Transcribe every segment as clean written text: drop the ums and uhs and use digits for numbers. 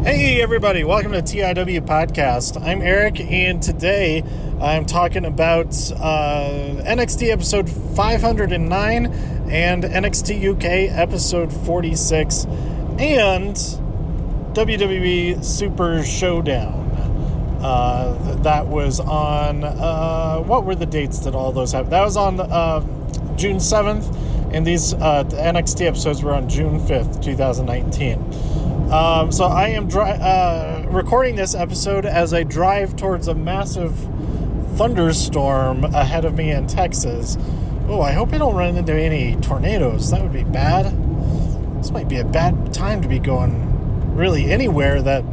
Hey everybody, welcome to TIW Podcast. I'm Eric, and today I'm talking about NXT episode 509 and NXT UK episode 46 and WWE Super Showdown. That was on, what were the dates that all those have? That was on June 7th, and these the NXT episodes were on June 5th, 2019. So I am recording this episode as I drive towards a massive thunderstorm ahead of me in Texas. Oh, I hope I don't run into any tornadoes. That would be bad. This might be a bad time to be going really anywhere that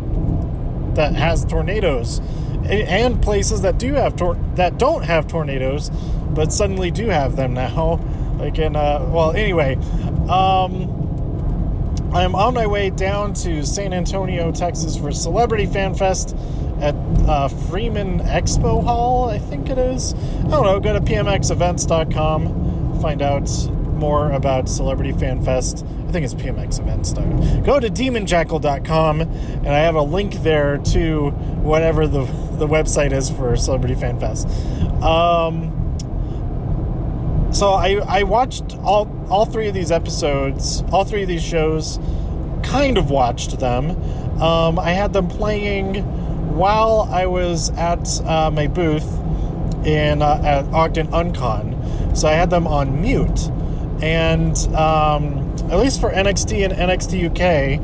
has tornadoes, and places that do have that don't have tornadoes, but suddenly do have them now. Like in anyway. I'm on my way down to San Antonio, Texas for Celebrity Fan Fest at Freeman Expo Hall, I think it is. I don't know, go to pmxevents.com, find out more about Celebrity Fan Fest. I think it's pmxevents.com. Go to demonjackal.com, and I have a link there to whatever the website is for Celebrity Fan Fest. So I watched all three of these episodes, all three of these shows, kind of watched them. I had them playing while I was at my booth at Ogden Uncon. So I had them on mute. And at least for NXT and NXT UK,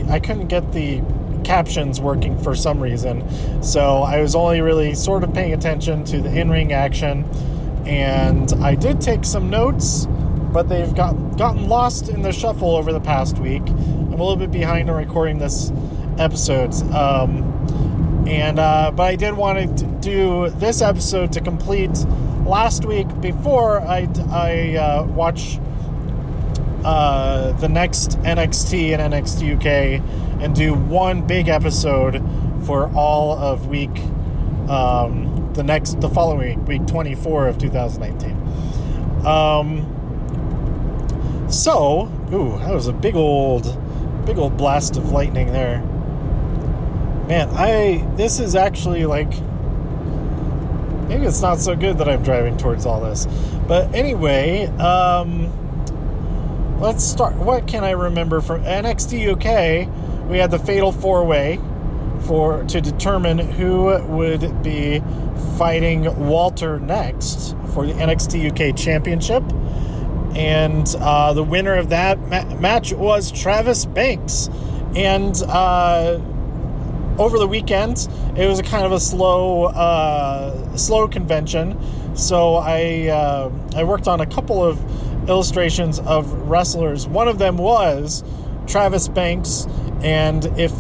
I couldn't get the captions working for some reason. So I was only really sort of paying attention to the in-ring action. And I did take some notes, but they've gotten lost in the shuffle over the past week. I'm a little bit behind on recording this episode. But I did want to do this episode to complete last week before I watch the next NXT and NXT UK and do one big episode for all of week the following week 24 of 2019. That was a big old blast of lightning there. Man, this is actually like, maybe it's not so good that I'm driving towards all this. But anyway, let's start. What can I remember from NXT UK? We had the Fatal 4-Way to determine who would be fighting Walter next for the NXT UK Championship. And the winner of that match was Travis Banks. And over the weekend, it was a kind of a slow convention. So I worked on a couple of illustrations of wrestlers. One of them was Travis Banks. And if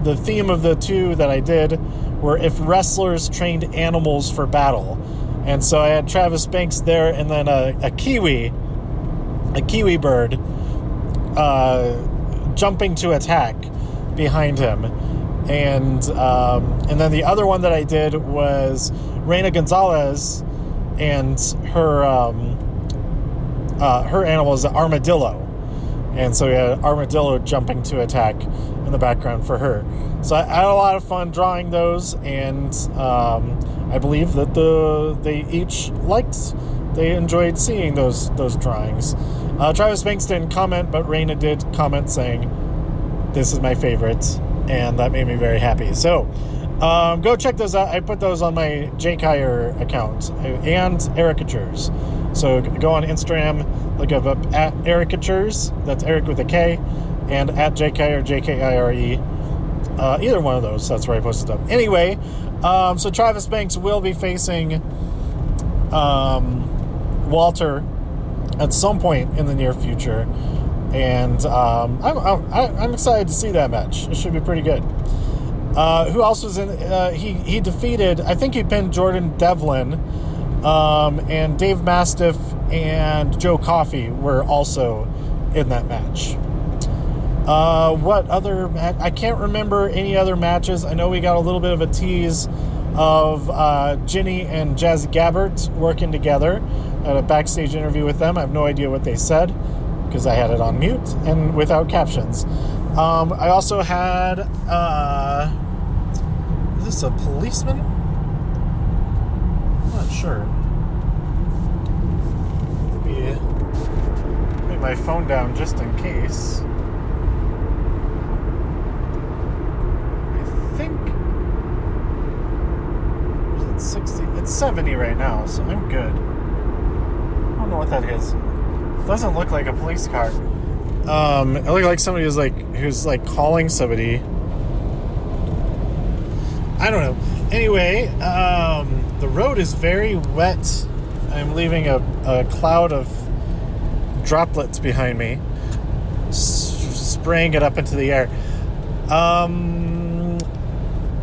the theme of the two that I did were if wrestlers trained animals for battle. And so I had Travis Banks there, and then a kiwi bird jumping to attack behind him. And then the other one that I did was Reina Gonzalez, and her animal is an armadillo. And so we had an armadillo jumping to attack in the background for her. So I had a lot of fun drawing those, and I believe that they enjoyed seeing those drawings. Travis Banks didn't comment, but Reina did comment saying, "This is my favorite," and that made me very happy. So go check those out. I put those on my Jake Heyer account and Ericatures. So go on Instagram, look up at Ericatures, that's Eric with a K, and at Jake Heyer, JKIRE. Either one of those, that's where I posted them. Anyway, so Travis Banks will be facing Walter at some point in the near future, and I'm excited to see that match. It should be pretty good. Who else was in? He defeated, I think he pinned Jordan Devlin, and Dave Mastiff and Joe Coffey were also in that match. What other I can't remember any other matches. I know we got a little bit of a tease of Ginny and Jazzy Gabbert working together at a backstage interview with them. I have no idea what they said because I had it on mute and without captions. I also had, is this a policeman? I'm not sure. Maybe put my phone down just in case. I think, is it 60? It's 70 right now, so I'm good. I don't know what that is. It doesn't look like a police car. It looked like somebody who's calling somebody. I don't know. Anyway, the road is very wet. I'm leaving a cloud of droplets behind me, spraying it up into the air.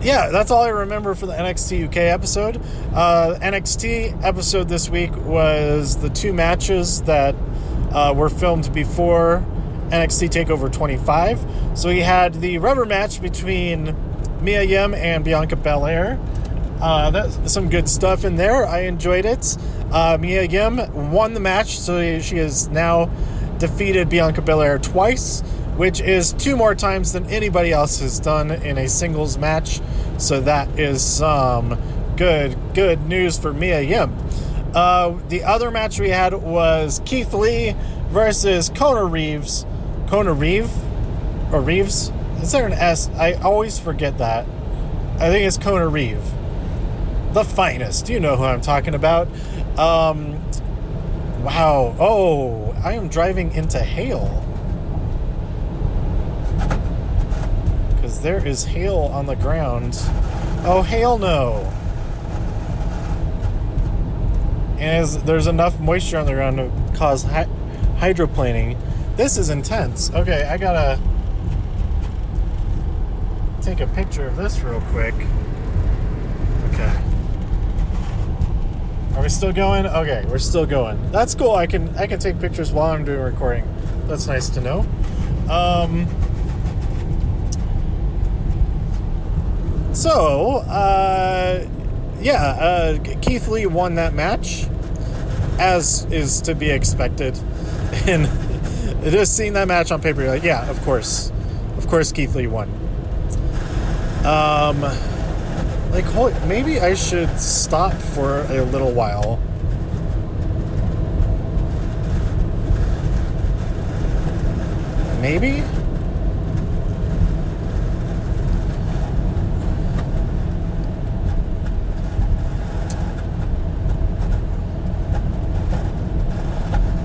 Yeah, that's all I remember for the NXT UK episode. NXT episode this week was the two matches that were filmed before NXT TakeOver 25. So we had the rubber match between Mia Yim and Bianca Belair. That's some good stuff in there. I enjoyed it. Mia Yim won the match, so she has now defeated Bianca Belair twice, which is 2 more times than anybody else has done in a singles match. So that is some good news for Mia Yim. The other match we had was Keith Lee versus Kona Reeves. Kona Reeve? Or Reeves? Is there an S? I always forget that. I think it's Kona Reeve. The finest. You know who I'm talking about. Wow. Oh, I am driving into hail. Because there is hail on the ground. Oh, hail no. And there's enough moisture on the ground to cause hydroplaning. This is intense. Okay, I gotta take a picture of this real quick. Okay. Are we still going? Okay, we're still going. That's cool. I can take pictures while I'm doing recording. That's nice to know. Keith Lee won that match, as is to be expected. And just seeing that match on paper, you're like, yeah, of course Keith Lee won. Maybe I should stop for a little while. Maybe?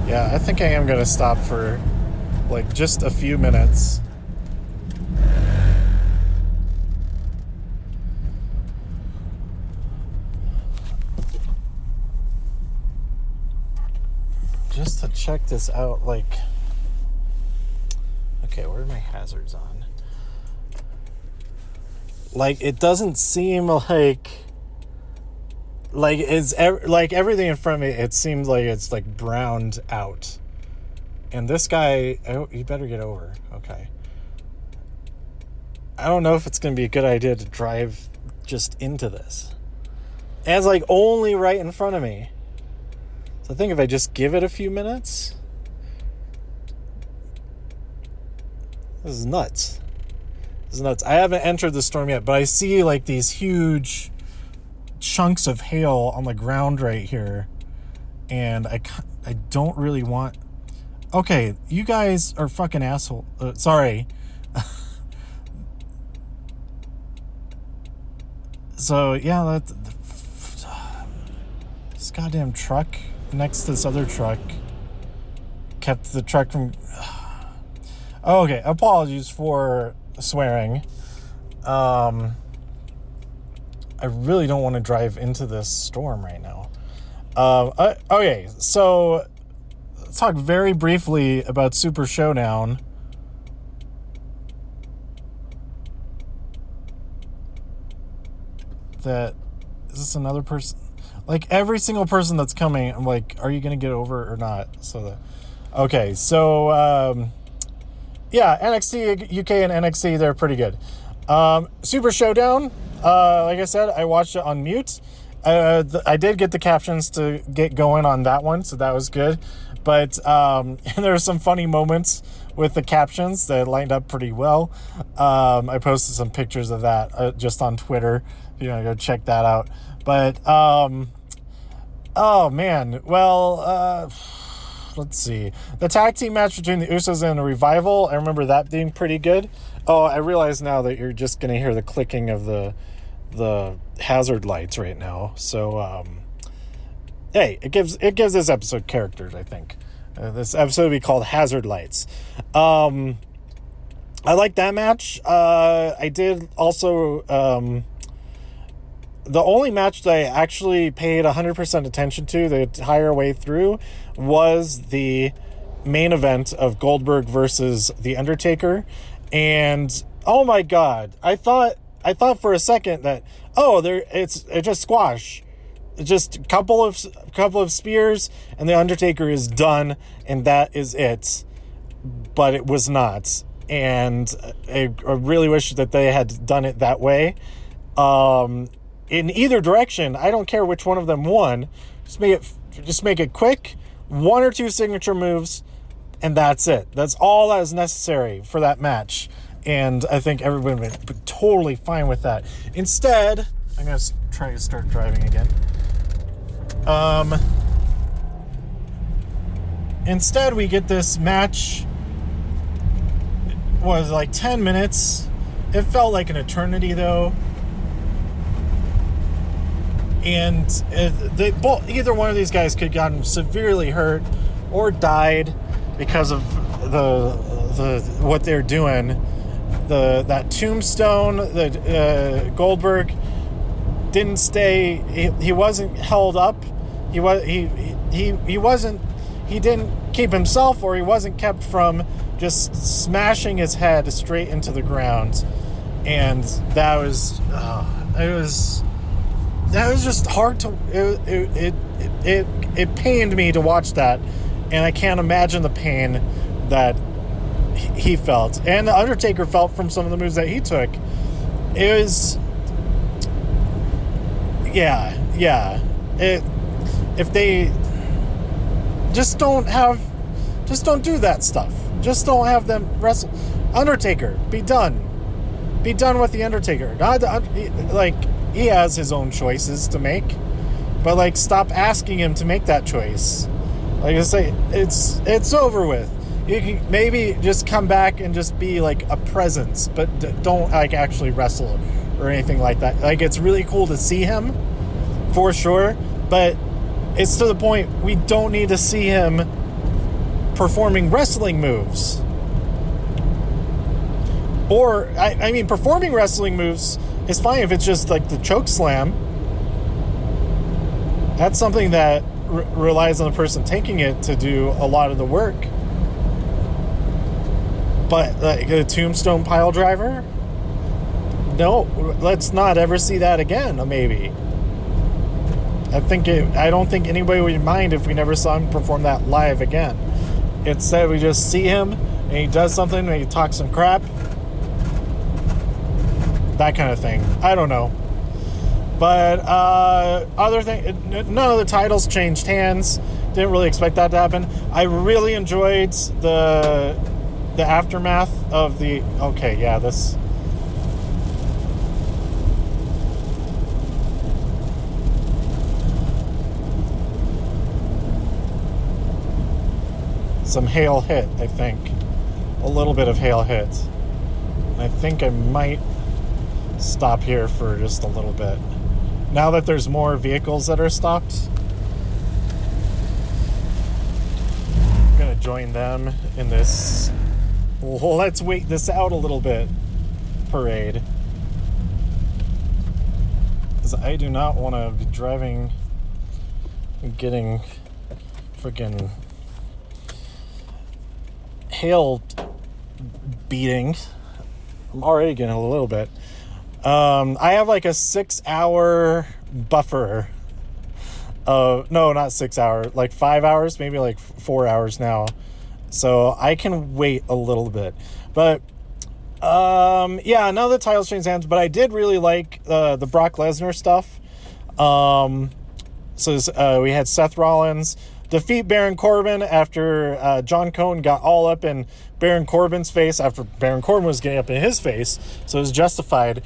Yeah, I think I am going to stop for just a few minutes. Just to check this out, okay, where are my hazards on? It doesn't seem like it's everything in front of me. It seems like it's browned out, and this guy, you better get over. Okay, I don't know if it's gonna be a good idea to drive just into this. And it's only right in front of me. So I think if I just give it a few minutes. This is nuts. I haven't entered the storm yet, but I see these huge chunks of hail on the ground right here, and I don't really want. Okay, you guys are fucking asshole. Sorry. So yeah, this goddamn truck next to this other truck kept the truck from. Oh, okay, apologies for swearing. I really don't want to drive into this storm right now. Okay, so let's talk very briefly about Super Showdown. Is this another person? Every single person that's coming, I'm are you going to get over or not? Okay, so NXT UK and NXT, they're pretty good. Super Showdown, like I said, I watched it on mute. I did get the captions to get going on that one, so that was good. But there were some funny moments with the captions that lined up pretty well. I posted some pictures of that just on Twitter. If you want to go check that out. But, oh, man. Well, let's see. The tag team match between the Usos and the Revival, I remember that being pretty good. Oh, I realize now that you're just going to hear the clicking of the hazard lights right now. So, hey, it gives this episode characters, I think. This episode will be called Hazard Lights. I like that match. I did also... the only match that I actually paid 100% attention to the entire way through was the main event of Goldberg versus The Undertaker. And, oh my God, I thought for a second that, it's just squash. Just a couple of spears and The Undertaker is done and that is it. But it was not. And I really wish that they had done it that way. In either direction, I don't care which one of them won. Just make it quick, 1 or 2 signature moves, and that's it. That's all that is necessary for that match. And I think everyone would be totally fine with that. Instead, I'm going to try to start driving again. Instead, we get this match. Was like 10 minutes. It felt like an eternity, though. And either one of these guys could have gotten severely hurt or died because of the what they're doing. That tombstone that Goldberg didn't stay. He wasn't held up. He didn't keep himself, or he wasn't kept from just smashing his head straight into the ground. And that was just hard to... It pained me to watch that, and I can't imagine the pain that he felt, and the Undertaker felt from some of the moves that he took. It was... Yeah. If they just don't do that stuff. Just don't have them wrestle. Undertaker, be done. Be done with the Undertaker. He has his own choices to make, but stop asking him to make that choice. Like I say, it's over with. You can maybe just come back and just be a presence, but don't actually wrestle or anything like that. It's really cool to see him, for sure, but it's to the point we don't need to see him performing wrestling moves. Or, I mean, performing wrestling moves is fine if it's just the choke slam. That's something that relies on the person taking it to do a lot of the work. But a tombstone pile driver? No, let's not ever see that again, maybe. I don't think anybody would mind if we never saw him perform that live again. Instead, we just see him, and he does something, and he talks some crap. That kind of thing. I don't know. But other thing, none of the titles changed hands. Didn't really expect that to happen. I really enjoyed the aftermath of the... Okay, yeah, this... Some hail hit, I think. A little bit of hail hit. I think I might stop here for just a little bit. Now that there's more vehicles that are stopped, I'm gonna join them in this let's wait this out a little bit parade. Because I do not want to be driving and getting freaking hail beating. I'm already getting a little bit. I have a 6-hour buffer. No, not 6 hours. 5 hours, maybe 4 hours now. So I can wait a little bit. But, yeah, none of the titles changed hands. But I did really like the Brock Lesnar stuff. So we had Seth Rollins defeat Baron Corbin after John Cone got all up in Baron Corbin's face after Baron Corbin was getting up in his face, so it was justified.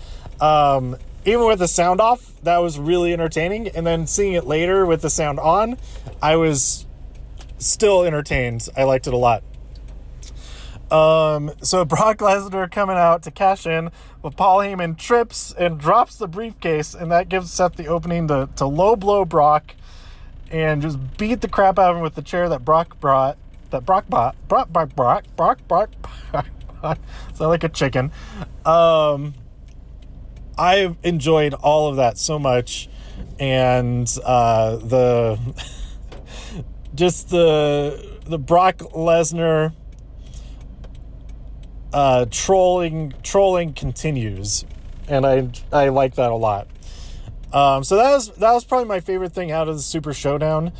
Even with the sound off, that was really entertaining, and then seeing it later with the sound on, I was still entertained. I liked it a lot. So Brock Lesnar coming out to cash in, but Paul Heyman trips and drops the briefcase, and that gives Seth the opening to low blow Brock and just beat the crap out of him with the chair that Brock brought. Brock. Sound like a chicken. I enjoyed all of that so much, and the Brock Lesnar trolling continues, and I like that a lot. So that was probably my favorite thing out of the Super Showdown,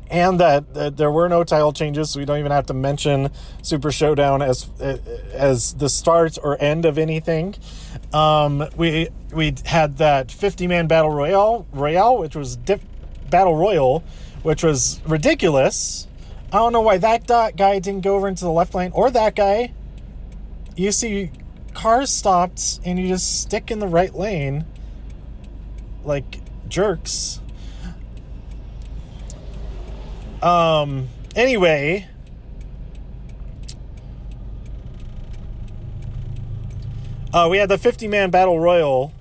and that there were no title changes, so we don't even have to mention Super Showdown as the start or end of anything. We had that 50-man battle royale, which was battle royal, which was ridiculous. I don't know why that guy didn't go over into the left lane, or that guy. You see cars stopped, and you just stick in the right lane like jerks. Anyway, we had the 50-man battle royal,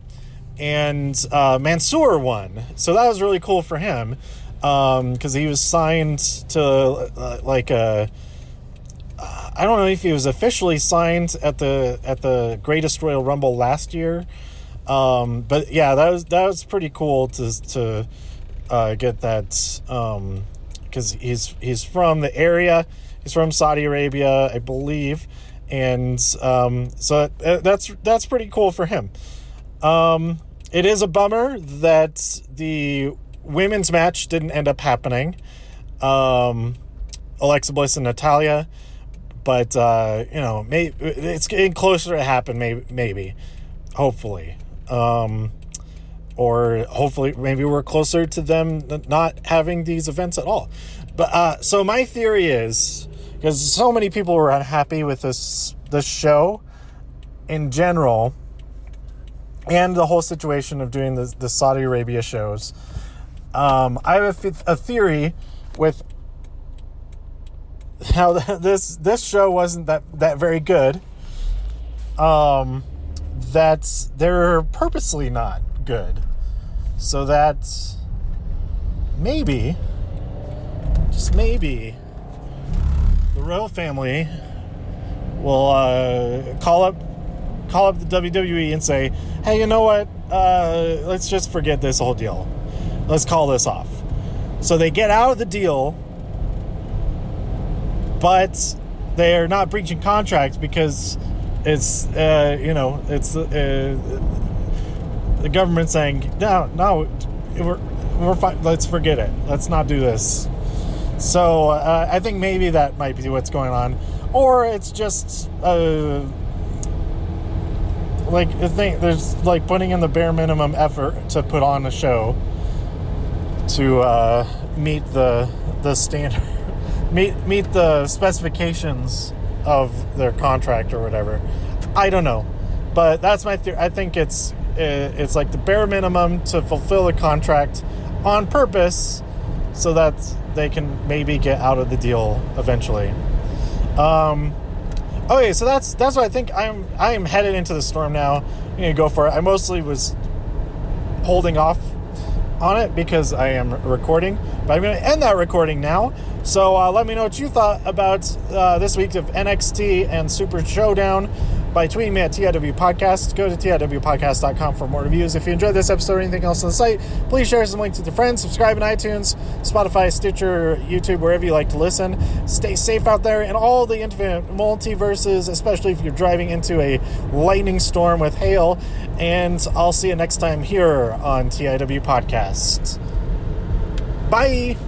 and Mansoor won, so that was really cool for him, because he was signed to I don't know if he was officially signed at the Greatest Royal Rumble last year, but yeah, that was pretty cool to get that, because he's from the area. He's from Saudi Arabia, I believe, and so that's pretty cool for him. It is a bummer that the women's match didn't end up happening. Alexa Bliss and Natalya, but maybe it's getting closer to happen. Maybe, hopefully. Or hopefully maybe we're closer to them not having these events at all. But so my theory is, because so many people were unhappy with this show in general, and the whole situation of doing the Saudi Arabia shows, I have a theory with how this show wasn't that very good, that they're purposely not good, so that maybe, just maybe, the royal family will call up the WWE and say, hey, you know what, let's just forget this whole deal, let's call this off. So they get out of the deal, but they're not breaching contracts because it's the government saying, no, we're fine. Let's forget it. Let's not do this. So I think maybe that might be what's going on, or it's just like I think there's like putting in the bare minimum effort to put on a show to meet the standard, meet the specifications of their contract or whatever. I don't know, but that's my theory. I think it's like the bare minimum to fulfill a contract on purpose, so that they can maybe get out of the deal eventually. Okay, so that's what I think. I am headed into the storm now. I'm gonna go for it. I mostly was holding off on it because I am recording, but I'm going to end that recording now. So let me know what you thought about this week of NXT and Super Showdown by tweeting me at TIW Podcast. Go to TIWpodcast.com for more reviews. If you enjoyed this episode or anything else on the site, please share some links with your friends. Subscribe on iTunes, Spotify, Stitcher, YouTube, wherever you like to listen. Stay safe out there in all the infinite multiverses, especially if you're driving into a lightning storm with hail. And I'll see you next time here on TIW Podcast. Bye!